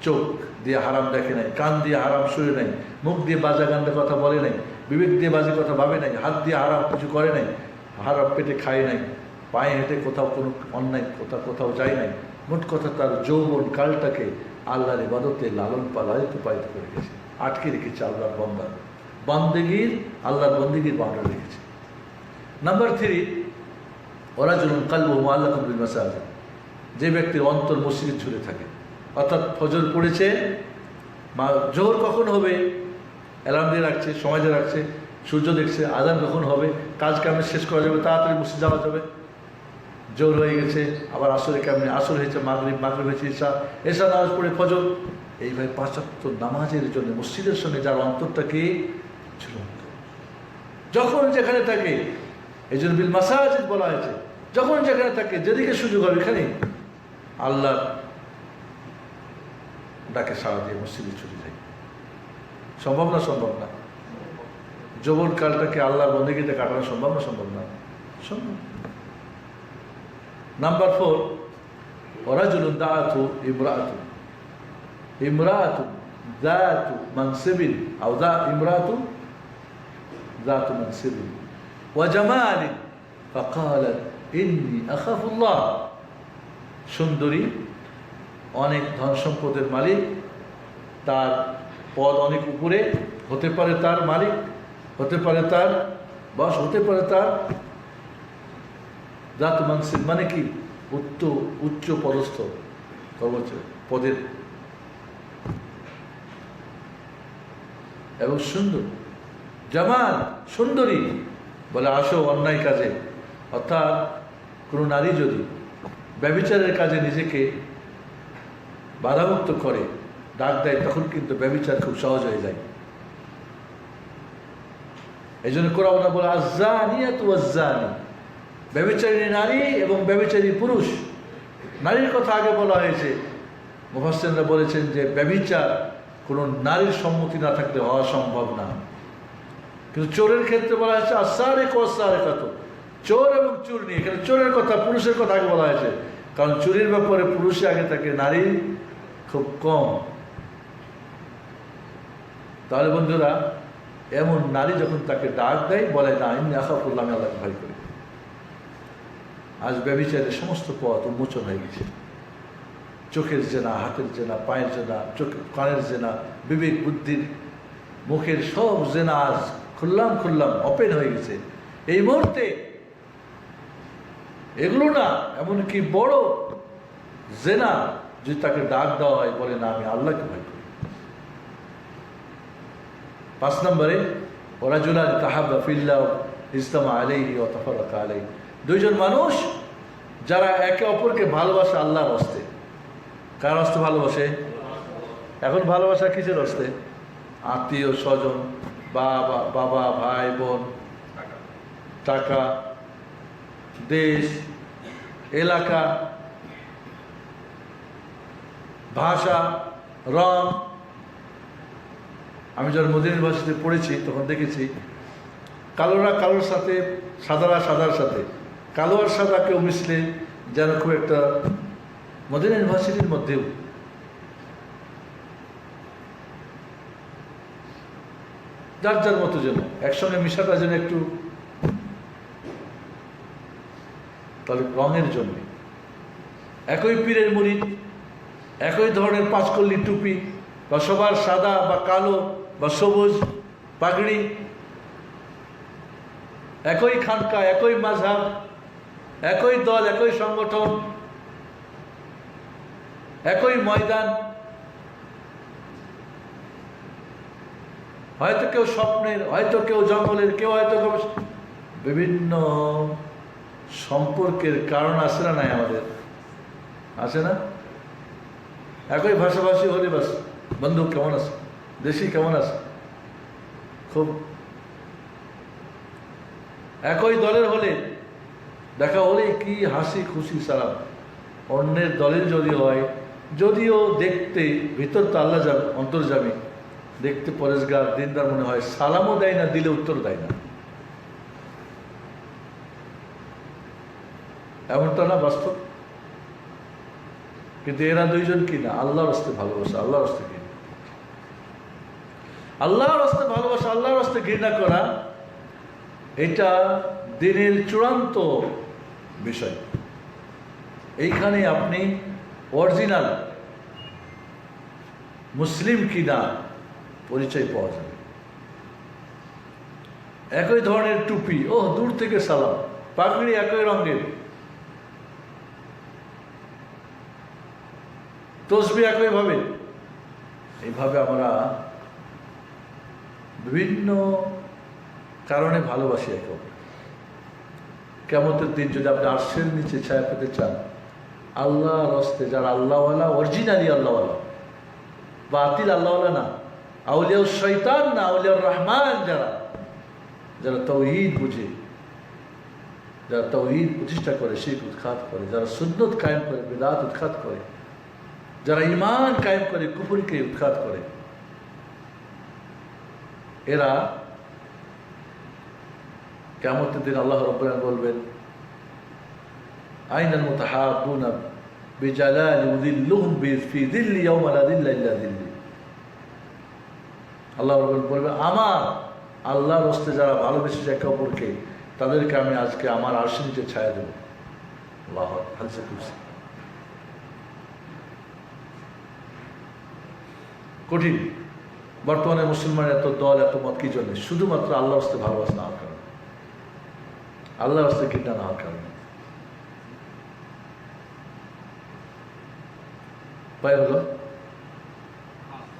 চোখ দিয়ে হারাম দেখে নাই, কান দিয়ে হারাম শুনে নাই, মুখ দিয়ে বাজা গান্ডা কথা বলে নাই, বিবেক দিয়ে বাজে কথা ভাবে নাই, হাত দিয়ে হারাম কিছু করে নাই, হারাম পেটে খায় নাই, পায়ে হেঁটে কোথাও কোনো অন্যায় কোথাও যায় নাই। মোট কথা তার যৌবন কালটাকে আল্লাহর ইবাদতে লালন পালিত করে গেছে, আটকে রেখেছে আল্লাহর বান্দেগীর, আল্লাহর বন্দেগীর বাউন্ডারি রেখেছে। নাম্বার 3, ওরাজুলুন কালবুহু মুআল্লাকুন বিল মাসাজিদ, যে ব্যক্তির অন্তর মসজিদে ঝুলে থাকে। অর্থাৎ ফজর পড়েছে, জোহর কখন হবে অ্যালার্ম দিয়ে রাখছে, সময় দিয়ে রাখছে, সূর্য দেখছে, আজান কখন হবে, কাজ কামে শেষ করা যাবে, তাড়াতাড়ি মসজিদ যাওয়া যাবে। জোহর হয়ে গেছে, আবার আসরে কামে, আসর হয়েছে মাগরিব হয়েছে, এশা নামাজ পড়ে ফজর। এইভাবে 5 ওয়াক্ত নামাজের জন্য মসজিদের সঙ্গে যার অন্তরটাকে ঝুলন্ত, যখন যেখানে থাকে, এই জন্য বিল মাসাজিদ বলা হয়েছে, যখন যেখানে থাকে, যেদিকে সুযোগ হবে এখানে আল্লাহ ডাকে সাড়া দিয়ে মসজিদে ছুটে যায়। সম্ভব না? সম্ভব না। যৌবন কালটাকে আল্লাহর বন্দেগীতে কাটানো সম্ভব না? সম্ভব না, সম্ভব। নাম্বার 4, ওরাজুলুন দাআতু ইমরাআতু যাতু মানসিবিন আও ইমরাআতু যাতু মানসিবিন ওয়া জামালিন ফাকালাত ইন্নী আখাফুল্লাহ, সুন্দরী, অনেক ধন সম্পদের মালিক, তার পদ অনেক উপরে, হতে পারে তার মালিক, হতে পারে তার বস, হতে পারে তার জাত মানসিব, মানে কি উচ্চ পদস্থ সর্বোচ্চ পদের, এবং সুন্দর। জামাল, সুন্দরী, বলে আসো অন্যায় কাজে। অর্থাৎ কোনো নারী যদি ব্যভিচারের কাজে নিজেকে বাধামুক্ত করে ডাক দেয়, তখন কিন্তু ব্যভিচার খুব সহজ হয়ে যায়। এই জন্য কোরআন বলে আয-যানিয়াতু ওয়াজ-যানি, ব্যভিচারী নারী এবং ব্যভিচারী পুরুষ। নারীর কথা আগে বলা হয়েছে, মুফাসসিররা বলেছেন যে ব্যভিচার কোনো নারীর সম্মতি না থাকলে হওয়া সম্ভব না। কিন্তু চোরের ক্ষেত্রে বলা হয়েছে আস-সারিকু ওয়াস-সারিকাতু, চোর এবং চুরনি। এখানে চোরের কথা, পুরুষের কথা আগে বলা হয়েছে, কারণ চুরির ব্যাপারে পুরুষে আগে থাকে, নারী খুব কম। তাহলে বন্ধুরা, এমন নারী যখন তাকে ডাক দেয়, বলে না ইন্নী আখাফুল্লাহ, আমি আল্লাহকে ভয় করি। আজ ব্যভিচারের সমস্ত পথ উন্মোচন হয়ে গেছে। চোখের জেনা, হাতের জেনা, পায়ের জেনা, কানের জেনা, বিবেক বুদ্ধির, মুখের সব জেনা আজ খুললাম ওপেন হয়ে গেছে। এই মুহূর্তে এগুলো না, এমনকি বড় জেনা যদি তাকে ডাক দেওয়া হয়, বলে না আমি আল্লাহকে ভয় করি। 5 নম্বরে ওরাজুলান তাহাব্বা ফিল্লাহ ইজতামা আলাইহি ওয়া তাফাররাকা আলাইহি, 2 জন মানুষ যারা একে অপরকে ভালোবাসে আল্লাহর হস্তে। কার হস্তে ভালোবাসে? এখন ভালোবাসা কিসের হস্তে? আত্মীয় স্বজন, বাবা ভাই বোন, টাকা, দেশ, এলাকা, ভাষা, রং। আমি যখন মদিনা ইউনিভার্সিটিতে পড়েছি তখন দেখেছি কালোরা কালোর সাথে, সাদারা সাদার সাথে, কালো আর সাদা কেউ মিশলে যেন খুব একটা মদিনা ইউনিভার্সিটির মধ্যেও যার যার মতো যেন একসঙ্গে মিশাটা যেন একটু, তাহলে রঙের জন্য একই পীরের মুরিদ, একই ধরনের পাঁচকল্লি টুপি, বা সবার সাদা বা কালো বা সবুজ পাগড়ি, একই খানকা, একই মাযহাব, একই দল, একই সংগঠন, একই ময়দান, হয়তো কেউ স্বপ্নের, হয়তো কেউ জঙ্গলের, কেউ হয়তো বিভিন্ন সম্পর্কের কারণ আছে না? নাই আমাদের আছে না? একই ভাষাভাষী হলে বাস বন্ধু কেমন আছে, দেশি কেমন আছে, খুব একই দলের হলে দেখা হলে কি হাসি খুশি সালাম। অন্যের দলের যদি হয়, যদিও দেখতে ভিতর তো আল্লাহ যাবে, অন্তর্যামী, দেখতে পরেশগার দিনদার মনে হয়, সালামও দেয় না, দিলে উত্তর দেয় না, এমনটা না বাস্তব? কিন্তু এরা দুইজন কি না আল্লাহর হস্তে ভালোবাসা, আল্লাহর হস্তে ঘৃণা, আল্লাহর হস্তে ভালোবাসা, আল্লাহর হস্তে ঘৃণা করা, এটা দিনের চূড়ান্ত বিষয়। এইখানে আপনি অরিজিনাল মুসলিম কিনা পরিচয় পাওয়া যাবে। একই ধরনের টুপি, ও দূর থেকে সালাম, পাগড়ি একই রঙের, তসবিহ একইভাবে। এইভাবে আমরা বিভিন্ন কারণে ভালোবাসি একে অপরকে। কিয়ামতের দিন যদি আপনি আরশের নিচে ছায়া পেতে চান, আল্লাহর হস্তে যারা আল্লাহওয়ালা, অরিজিনালি আল্লাহওয়ালা, বাতিল আল্লাহওয়ালা না, আউলিয়া শয়তান না, আউলিয়া রহমান, যারা যারা তাওহীদ বুঝে, যারা তাওহীদ প্রতিষ্ঠা করে, শিরক উৎখাত করে, যারা সুন্নত কায়েম করে, বিদআত উৎখাত করে, যারা ঈমান কায়েম করে, কুফরকে উৎখাত করে, এরা কিয়ামতের দিন আল্লাহ রাব্বুল আলামিন বলবেন, আইনাল মুতাহাব্বুনা বিজালালি উযিল্লুহুম ফি যিল্লি ইয়াওমা লা যিল্লা ইল্লা যিল্লি। আল্লাহ রাব্বুল বলবেন, আমার আল্লাহর হস্তে যারা ভালোবেসেছে একে অপরকে, তাদেরকে আমি আজকে আমার আরশের নিচে ছায়া দেব। আল্লাহু হাদিসে কুদসি। কঠিন। বর্তমানে মুসলমানের এত দল, এত মত কি জন্য? শুধুমাত্র আল্লাহর হস্তে ভালোবাসা না হওয়ার কারণে, আল্লাহর হস্তে ঘৃণা না হওয়ার কারণে। পাই হলো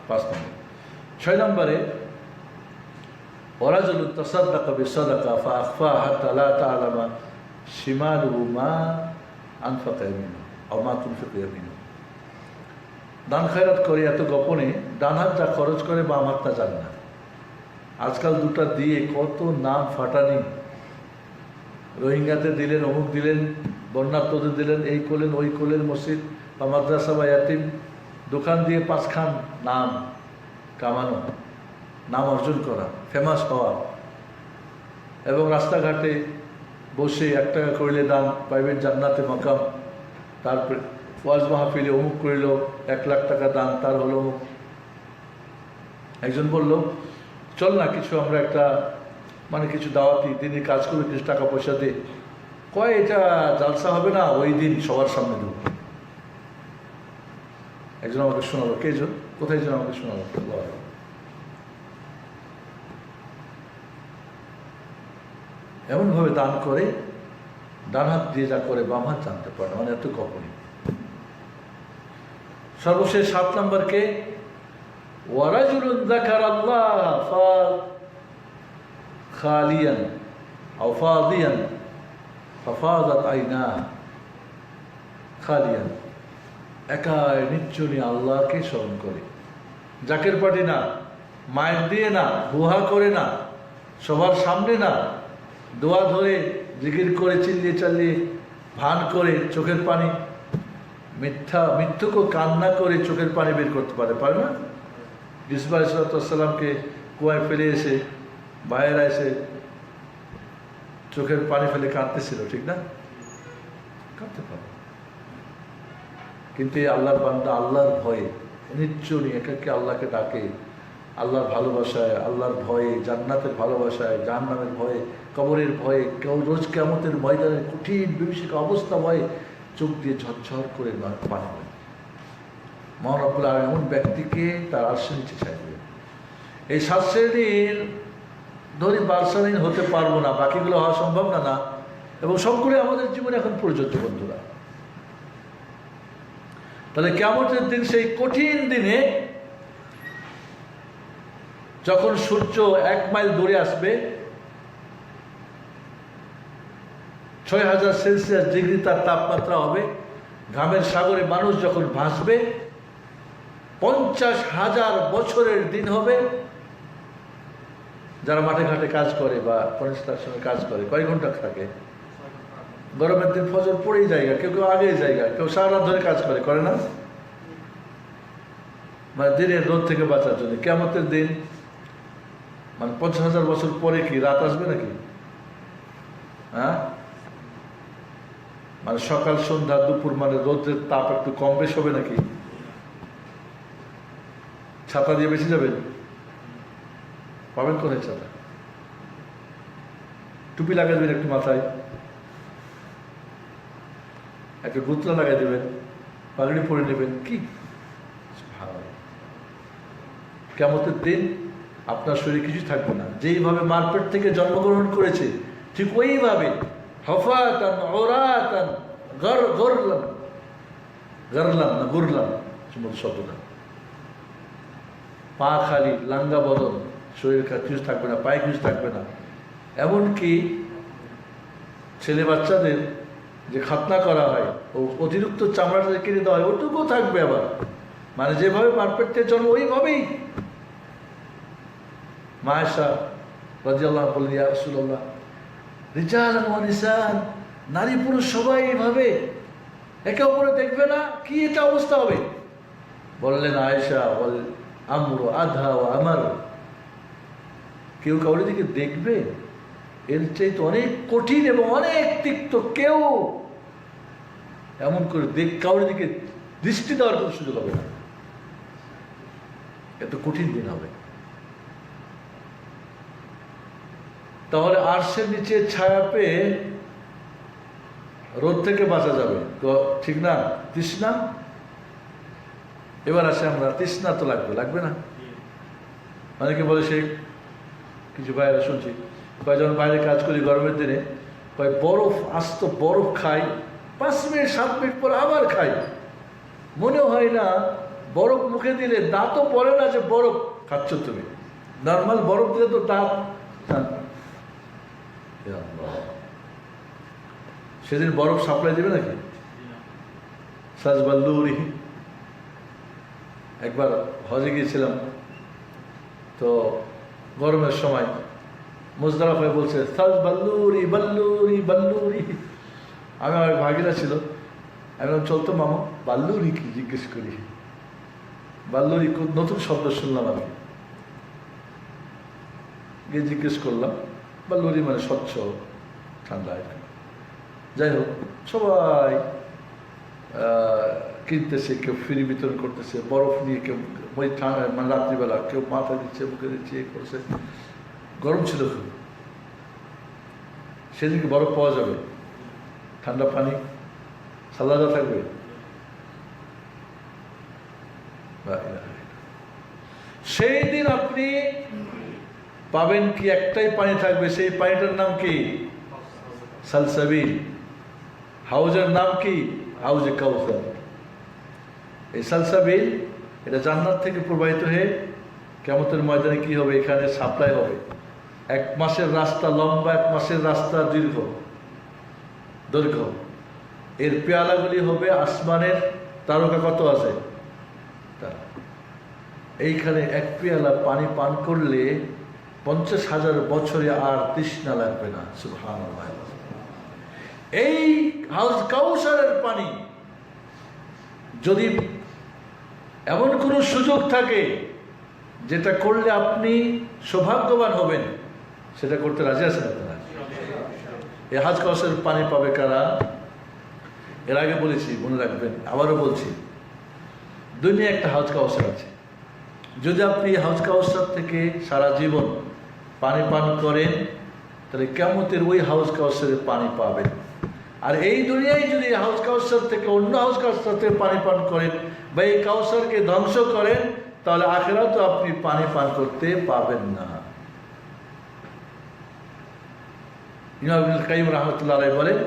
5 নম্বর। 6 নম্বরে, ওয়ারাজুলুন তাসাদ্দাকা বিসাদাকা ফাআখফাহা হাত্তা লা তা'লামা শিমালুহু মা আনফাকা ইয়ামিনুহু আও মা তুনফিকু ইয়ামিনুহু। দান খয়রাত করে এত গোপনে, ডান হাত যা খরচ করে বাম হাত তা জানে না। আজকাল দুটা দিয়ে কত নাম ফাটানি, রোহিঙ্গাতে দিলেন, অমুক দিলেন, বন্যার্তদের দিলেন, এই করলেন, ওই করলেন, মসজিদ বা মাদ্রাসা বা ইয়াতিম, দোকান দিয়ে 5 খান নাম কামানো, নাম অর্জন করা, ফেমাস হওয়া, এবং রাস্তাঘাটে বসে 1 টাকা করিলে দান পাইবেন জান্নাতে মাকাম, তারপরে ওয়াজ মাহফিলে অমুক করিল 1 লাখ টাকা দান, তার হলো অমুক। একজন বলল, চল না কিছু আমরা একটা মানে কিছু দাওয়াতি দিনের কাজ করে কিছু টাকা পয়সা দিয়ে, কয় এটা জালসা হবে না, ওই দিন সবার সামনে দেব। একজন আমাকে শোনালো, কে জন, কোথায় যেন আমাকে শোনালো, এমনভাবে দান করে, ডান হাত দিয়ে যা করে বাম হাত জানতে পারে, মানে এত গোপনীয়। সর্বশেষ 7 নম্বরকে, ওয়ারাজুলুন যাকারাল্লাহ খালিয়ান আও ফাদিয়ান ফাফাদাত আইনা। খালিয়ান, একাই নিশ্চয়ই আল্লাহকে স্মরণ করে, জাকের পাটি না, মায়ের দিয়ে না, হুহা করে না, সবার সামনে না, দোয়া ধরে জিকির করে, চিল্লিয়ে চাল্লিয়ে, ভান করে, চোখের পানি, মিথ্যুকে কান্না করে চোখের পানি বের করতে পারে না? ইউসুফ আলাইহিস সালামকে কুয়ায় ফেলে এসে ভাইয়েরা এসে চোখের পানি ফেলে কাঁদতেছিল, ঠিক না? কাঁদতে পারে, কিন্তু এই আল্লাহর বান্দা আল্লাহর ভয়ে নিশ্চয়ই একাকে আল্লাহকে ডাকে, আল্লাহর ভালোবাসায়, আল্লাহর ভয়ে, জান্নাতের ভালোবাসায়, জাহান্নামের ভয়ে, কবরের ভয়ে, কেউ রোজ কিয়ামতের ময়দানের কঠিন বিভীষিকা অবস্থা ভয়ে চোখ দিয়ে ঝরঝর করে পানি হয়। মহান রব্বুল আলামিন এমন ব্যক্তিকে তার আরশের নিচে ছাড়বে। এই 7 শ্রেণীর ধরি বারসালীন হতে পারবো না, বাকিগুলো হওয়া সম্ভব না, না, এবং সবগুলো আমাদের জীবনে এখন প্রযোজ্য বন্ধুরা। তাহলে কিয়ামতের দিন, সেই কঠিন দিনে যখন সূর্য 1 মাইল দূরে আসবে, 6000 সেলসিয়াস ডিগ্রি তার তাপমাত্রা হবে, ঘামের সাগরে মানুষ যখন ভাসবে, 50,000 বছরের দিন হবে। যারা মাঠে ঘাটে কাজ করে বা কনস্ট্রাকশনে কাজ করে, কয় ঘন্টা থাকে? গরমের দিন ফজর পড়েই জায়গা, কেউ কেউ আগেই জায়গা, কেউ সারা রাত ধরে কাজ করে না? মানে দিনের রোদ থেকে বাঁচার জন্য। কিয়ামতের দিন মানে 50,000 বছর পরে কি রাত আসবে নাকি? হ্যাঁ, মানে সকাল সন্ধ্যা দুপুর মানে রোদের তাপ একটু কম বেশ হবে নাকি? ছাতা দিয়ে বেশি যাবেন? পাবেন কোথায় ছাতা? টুপি লাগাই দেবেন একটু মাথায়, একটা গুতলা লাগাই দেবেন, পাগড়ি পরে নেবেন, কি ভালো। কিয়ামতের দিন আপনার শরীরে কিছু থাকবে না। যেইভাবে মারপেট থেকে জন্মগ্রহণ করেছে ঠিক ওইভাবে হফাতান ওরাতান গরলান গরলান না গুরলান শব্দটা, পা খালি, লাঙ্গা বদন, শরীর কিছু থাকবে না, পায়ে কিছু থাকবে না। এমনকি ছেলে বাচ্চাদের যে খাতনা করা হয়, ও অতিরিক্ত চামড়াটা কেটে দেওয়া হয়, ওটুকুও থাকবে আবার। মানে যেভাবে মারপেট থেকে জন্ম ওইভাবেই। মা আয়েশা রাদিয়াল্লাহু আনহা বললেন, ইয়া রাসূলুল্লাহ, রিজালান ওয়া নিসান, নারী পুরুষ সবাই এইভাবে একে অপরে দেখবে না, কি এটা অবস্থা হবে? বললেন আয়েশা, বল আমরু আধা ও আমার, কেউ কাউরে দিকে দেখবে এর চাইতে অনেক কঠিন এবং অনেক তিক্ত। কেউ এমন করে কাউরে দিকে দৃষ্টি দেওয়ার কোনো সুযোগ হবে না, এত কঠিন দিন হবে। তাহলে আরশের নিচে ছায়া পেয়ে রোদ থেকে বাঁচা যাবে, ঠিক না? তৃষ্ণা, এবার আসে আমরা, তৃষ্ণা তো লাগবে না? অনেকে বলে, সে কিছু বাইরে শুনছি, কয়েকজন বাইরে কাজ করি গরমের দিনে, কয় বরফ, আস্ত বরফ খাই, 5 মিনিট 7 মিনিট পর আবার খাই, মনে হয় না বরফ মুখে দিলে দাঁতও পড়ে না যে বরফ খাচ্ছ তুমি। নর্মাল বরফ দিলে তো দাঁত। সেদিন বরফ সাপ্লাই দেবে নাকি? সাজবাল্লুরি, একবার হজে গিয়েছিলাম তো গরমের সময়, মুজদালিফায় বলছে সাজবাল্লুরি বাল্লুরি বাল্লুরি। আমি, আমার ভাগিনা ছিল, আমি চলতো মামা, বাল্লুরি কি জিজ্ঞেস করি, বাল্লুরি নতুন শব্দ শুনলাম, আমি গিয়ে জিজ্ঞেস করলাম, বাল্লুরি মানে স্বচ্ছ ঠান্ডা। যাই হোক, সবাই কিনতেছে, কেউ ফ্রি বিতরণ করতেছে, বরফ নিয়ে কেউ ওই মানে রাত্রিবেলা কেউ মাথা দিচ্ছে, মুখে দিচ্ছে, করছে। গরম ছিল খুব, সেদিকে বরফ পাওয়া যাবে, ঠান্ডা পানি সালাদা থাকবে। সেই দিন আপনি পাবেন কি, একটাই পানি থাকবে, সেই পানিটার নাম কি? সালসাবিল। হাউজের নাম কি? হাউজে কাউসার। এই সালসাবিল, এটা জান্নাত থেকে প্রবাহিত হয়ে কিয়ামতের ময়দানে কি হবে, এখানে সাপ্লাই হবে। 1 মাসের রাস্তা লম্বা, 1 মাসের রাস্তা দৈর্ঘ্য। এর পেয়ালাগুলি হবে আসমানের তারকা কত আছে, এইখানে 1 পেয়ালা পানি পান করলে 50,000 বছরে আর তৃষ্ণা লাগবে না। সুবহানাল্লাহ। এই হাউজ কাউসারের পানি যদি এমন কোনো সুযোগ থাকে যেটা করলে আপনি সৌভাগ্যবান হবেন, সেটা করতে রাজি আছেন আপনারা? এই হাউজ কাউসারের পানি পাবে কারা? এর আগে বলেছি, মনে রাখবেন, আবারও বলছি, দুনিয়া একটা হাউজ কাউসার আছে। যদি আপনি হাউজ কাউসার থেকে সারা জীবন পানি পান করেন, তাহলে কিয়ামতের ওই হাউজ কাউসারের পানি পাবেন। আর এই দুনিয়ায় যদি হাউজ কাউসার থেকে অন্য হাউজ কাউসার থেকে পানি পান করেন বা এই কাউসারকে ধ্বংস করেন, তাহলে আখিরাতেও আপনি পানি পান করতে পাবেন না। ইমাম ইবনুল কাইয়িম রাহমাতুল্লাহ আলাইহি বলেন,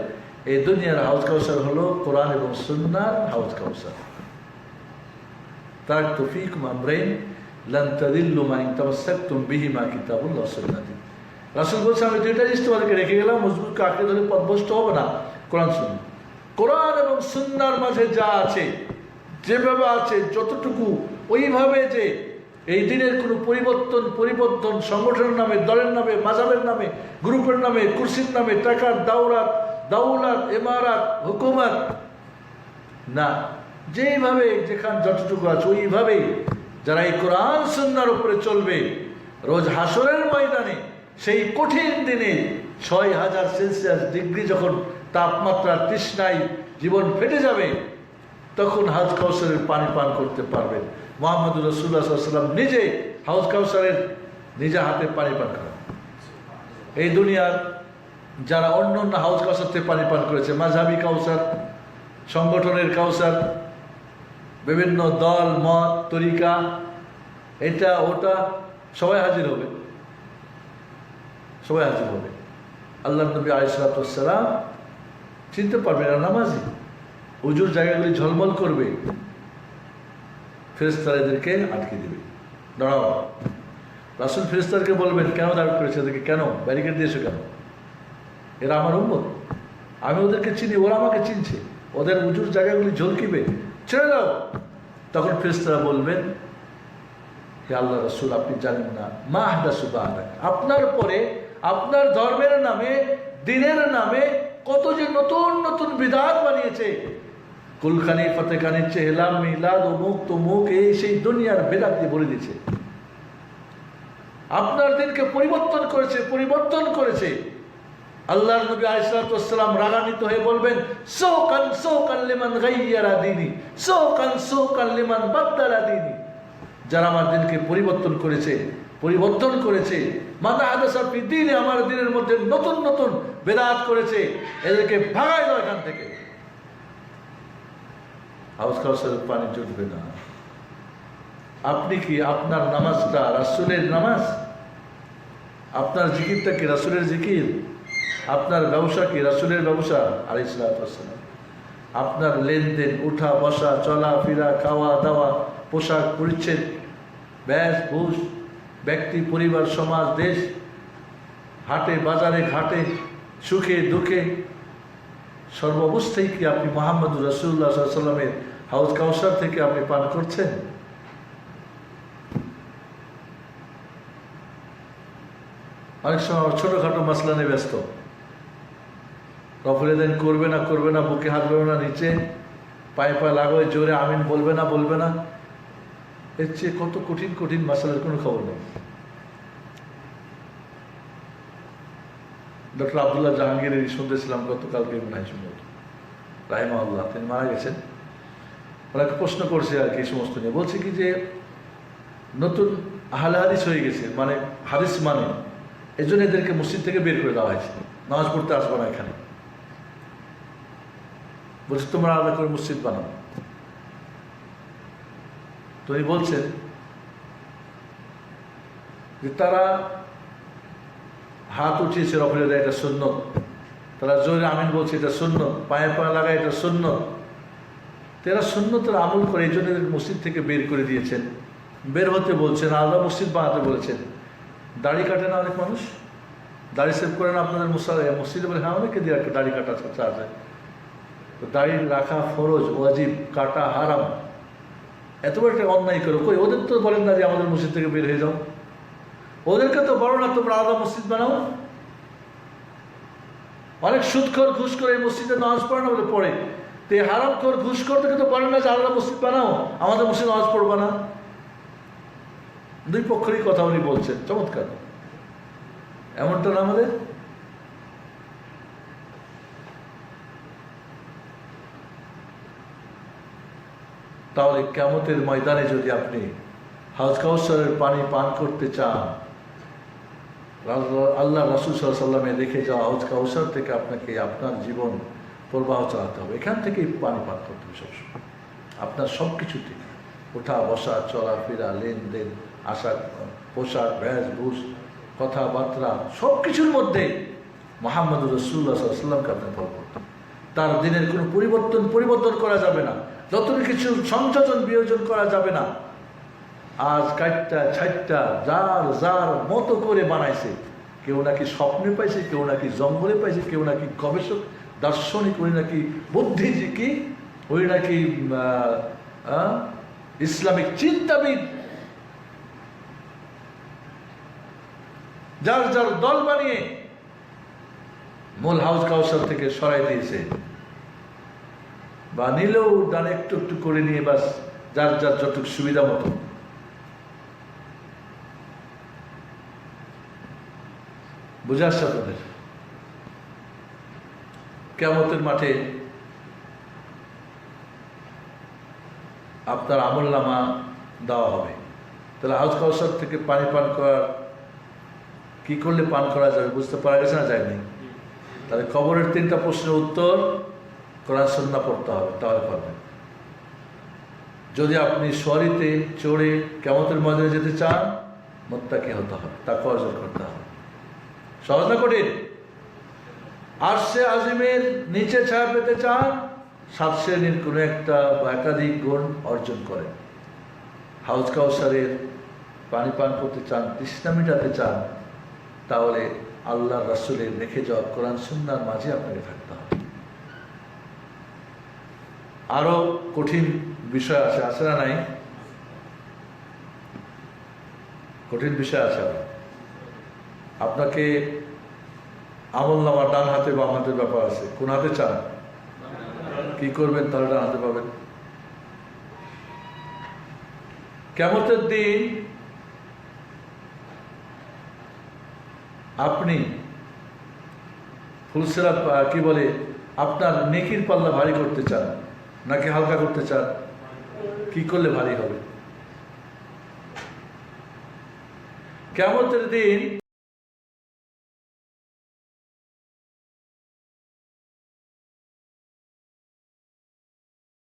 এই দুনিয়ার হাউজ কাউসার হলো কোরআন এবং সুন্নাহর হাউজ কাউসার। তারাকতু ফীকুম আমরাইন লান তাদিল্লু মা ইন তামাসসাকতুম বিহিমা কিতাবুল্লাহ ওয়া সুন্নাতি। রাসূল বলছেন, আমি দুইটা জিনিস তোমাদেরকে রেখে গেলাম, মজবুত আঁকড়ে ধরে পথভ্রষ্ট হবে না। কোরআন সুন্নাহ, কোরআন এবং সুন্নাহর মাঝে যা আছে, যেভাবে আছে যতটুকু, ওইভাবে, যে এই দিনের কোনো পরিবর্তন সংগঠনের নামে, দলের নামে, মাযহাবের নামে, গ্রুপের নামে, কুরসির নামে, টাকার দাওলাত, ইমারাত, হুকুমত না, যেইভাবে যেখানে যতটুকু আছে ওইভাবেই যারা এই কোরআন সুন্নাহর উপরে চলবে, রোজ হাসরের ময়দানে সেই কঠিন দিনে ৬,০০০ সেলসিয়াস ডিগ্রি যখন তাপমাত্রা তৃষ্ণায় জীবন ফেটে যাবে, তখন হাউজ কাউসারের পানি পান করতে পারবেন। মুহাম্মদুর রাসূলুল্লাহ সাল্লাল্লাহু আলাইহি ওয়াসাল্লাম নিজে হাউজ কাউসারের নিজে হাতে পানি পান করেন। এই দুনিয়ার যারা অন্য অন্য হাউজ কাউসার থেকে পানি পান করেছে, মাযহাবী কাউসার, সংগঠনের কাউসার, বিভিন্ন দল মত তরিকা, এটা ওটা, সবাই হাজির হবে, সবাই হাজির হবে। আল্লাহ নবী আলাইহিস সালাতু ওয়াস সালাম চিনতে পারবে না নামাজি, উজুর জায়গাগুলি ঝলমল করবে, ফেরেশতারা এদেরকে আটকে দেবে, দাঁড়াও। রাসূল ফেরেশতাদেরকে বলবেন, কেন দাঁড় করেছে এদেরকে, কেন ব্যারিকেড দিয়েছো কেন? এরা আমার উম্মত, আমি ওদেরকে চিনি, ওরা আমাকে চিনছে, ওদের উজুর জায়গাগুলি ঝলকিবে, ছেড়ে দাও। তখন ফেরেশতারা বলবেন, হে আল্লাহ রাসূল, আপনি জানেন না, মা আহদাসু বা'দাক, আপনার পরে আপনার ধর্মের নামে, দ্বীনের নামে কত যে নতুন নতুন বিদআত বানিয়েছে, কুলখানি ফতেখানি চেহলা মিলাদ অমুক তমুক, এই সেই দুনিয়ার বিদআত দিয়ে ভরে দিয়েছে। আপনার দিনকে পরিবর্তন করেছে। আল্লাহর নবী আলাইহিস সালাতু ওয়াস সালাম রাগান্বিত হয়ে বলবেন, সৌকান লিমান গায়্যারা দীনি, সৌকান লিমান বাদদালা দীনি। যারা আমার দিনকে পরিবর্তন করেছে, মাদা হাদাসা ফি দীনি, আমার দিনের মধ্যে নতুন নতুন বিদআত করেছে, এদেরকে ভাগায় দাও এখান থেকে। হাউজ কাউসারের পানি জুটবে না। আপনি কি আপনার নামাজটা রাসূলের নামাজ? আপনার জিকিরটা কি রাসূলের জিকির? আপনার ব্যবসা কি রাসূলের ব্যবসা আলাইহিস সালাতু ওয়াস সালাম? আপনার লেনদেন, উঠা বসা, চলা ফেরা, খাওয়া দাওয়া, পোশাক পরিচ্ছদ, বেশভূষ, ব্যক্তি, পরিবার, সমাজ, দেশ, হাটে বাজারে ঘাটে, সুখে দুঃখে, সর্বাবস্থায় কি আপনি মুহাম্মদুর রাসূলুল্লাহ সাল্লাল্লাহু আলাইহি ওয়াসাল্লামের হাউজ কাউসার থেকে আপনি পান করছেন? অনেক সময় ছোটখাটো মাসলা নিয়ে ব্যস্ত, রফুল আযান করবে না, বুকে হাত দেবে না, নিচে পায়ে লাগায় জোরে আমিন বলবে না, এর চেয়ে কত কঠিন মাসলার কোনো খবর নেই। ডক্টর আব্দুল্লাহ জাহাঙ্গীরের শুনতেছিলাম গতকালকে, রাহিমাহুল্লাহ, তিনি মারা গেছেন। ওরা প্রশ্ন করছে আর কি এই সমস্ত নিয়ে, বলছে কি যে নতুন আহলে হাদিস হয়ে গেছে, মানে হাদিস মানে, এই জন্য এদেরকে মসজিদ থেকে বের করে দেওয়া হয়েছে, নামাজ পড়তে আসবো না এখানে। বলছে তোমরা আলাদা করে মসজিদ বানাও। তো উনি বলছেন যে তারা হাত উঠিয়েছে রফুলের, এটা সুন্নত, তারা জোরে আমিন বলছে, এটা সুন্নত, পায়ে লাগায়, এটা সুন্নত। তারা সুন্নতের আমল করে, এই জন্য মসজিদ থেকে বের করে দিয়েছেন, বের হতে বলছেন, আলাদা মসজিদ বানাতে বলেছেন। দাড়ি কাটে না অনেক মানুষ, দাড়ি সেভ করে না আপনাদের মসজিদে? বলে হ্যাঁ, অনেকে দিয়ে দাড়ি কাটা আছে। তো দাড়ি রাখা ফরজ, ওয়াজিব, কাটা হারাম, এত বড় একটা অন্যায় করে কই? ওদের তো বলেন না যে আমাদের মসজিদ থেকে বের হয়ে যাও, ওদেরকে তো বলো না তোমরা আলাদা মসজিদ বানাও। অনেক সুদখোর ঘুষখোর এই মসজিদে নামাজ পড়ে না বলে পড়ে, তো এই হারামখোর ঘুষখোর থেকে তো বলেন না যে আলাদা মসজিদ বানাও, আমাদের মসজিদ নামাজ পড়বা না। দুই পক্ষেরই কথা উনি বলছেন, চমৎকার। এমনটা না আমাদের তাহলে কিয়ামতের ময়দানে যদি আপনি হাউজ কাউসারের পানি পান করতে চান, আল্লাহ রাসূল সাল্লাল্লাহু আলাইহি ওয়াসাল্লামে রেখে যাওয়া হাউজ কাউসার থেকে আপনাকে আপনার জীবন প্রবাহ চালাতে হবে। এখান থেকেই পানি পান করতে হবে সবসময়, আপনার সব কিছুতে, ওঠা বসা, চলাফেরা, লেনদেন, আশাক, পোশাক, বেশভূষ, কথাবার্তা, সব কিছুর মধ্যে মুহাম্মদুর রাসূলুল্লাহ সাল্লাল্লাহু আলাইহি ওয়াসাল্লামকে আপনার ফলো করতে হবে। তার দিনের কোনো পরিবর্তন করা যাবে না, নতুন কিছু সংযোজন বিয়োজন করা যাবে না। আজ কাটটা ছাইটটা যার মতো করে বানাইছে, কেউ নাকি স্বপ্নে পাইছে, কেউ নাকি জঙ্গলে পাইছে, কেউ নাকি গবেষক দার্শনিক, ওই নাকি বুদ্ধিজীবী, ওই নাকি ইসলামিক চিন্তাবিদ, যার দল বানিয়ে মূল হাউজ কাউসার থেকে সরাই দিয়েছে, বা নিলেও ডান একটু একটু করে নিয়ে বাস যার যতটুকু সুবিধা মতো। বুঝে আসছে আপনাদের? কিয়ামতের মাঠে আপনার আমলনামা দেওয়া হবে। তাহলে হাউজ কাউসার থেকে পানি পান করার, কি করলে পান করা যাবে বুঝতে পারা গেছে না? যায়নি। তাহলে কবরের 3টা প্রশ্নের উত্তর কোরআন সুন্নাহ পড়তে হবে, তাহলে পারবেন। যদি আপনি সওয়ারিতে চড়ে কিয়ামতের ময়দানে যেতে চান, মুত্তাকি হতে হবে, তাকওয়া অর্জন করতে হবে। সহজ না কঠিন? আরশে আজিমের নিচে ছায়া পেতে চান, 7 শ্রেণীর কোনো একটা বা একাধিক গুণ অর্জন করেন। হাউজ কাউসারের পানি পান করতে চান, তৃষ্ণা মেটাতে চান, তাহলে আল্লাহ রাসূলের রেখে যাওয়া কোরআন সুন্নাহর মাঝে আপনাকে থাকতে হবে। আরো কঠিন বিষয় আছে না? নাই? কঠিন বিষয় আছে। আপনাকে আমলনামা ডান হাতে বাম হাতের ব্যাপার আছে। কোন হাতে চান? কি করবেন তাহলে ডান হাতে পাবেন? কিয়ামতের দিন আপনি ফুলসিরাত কি বলে, আপনার নেকির পাল্লা ভারী করতে চান নাকি হালকা করতে চান? কি করলে ভারী হবে? কিয়ামতের দিন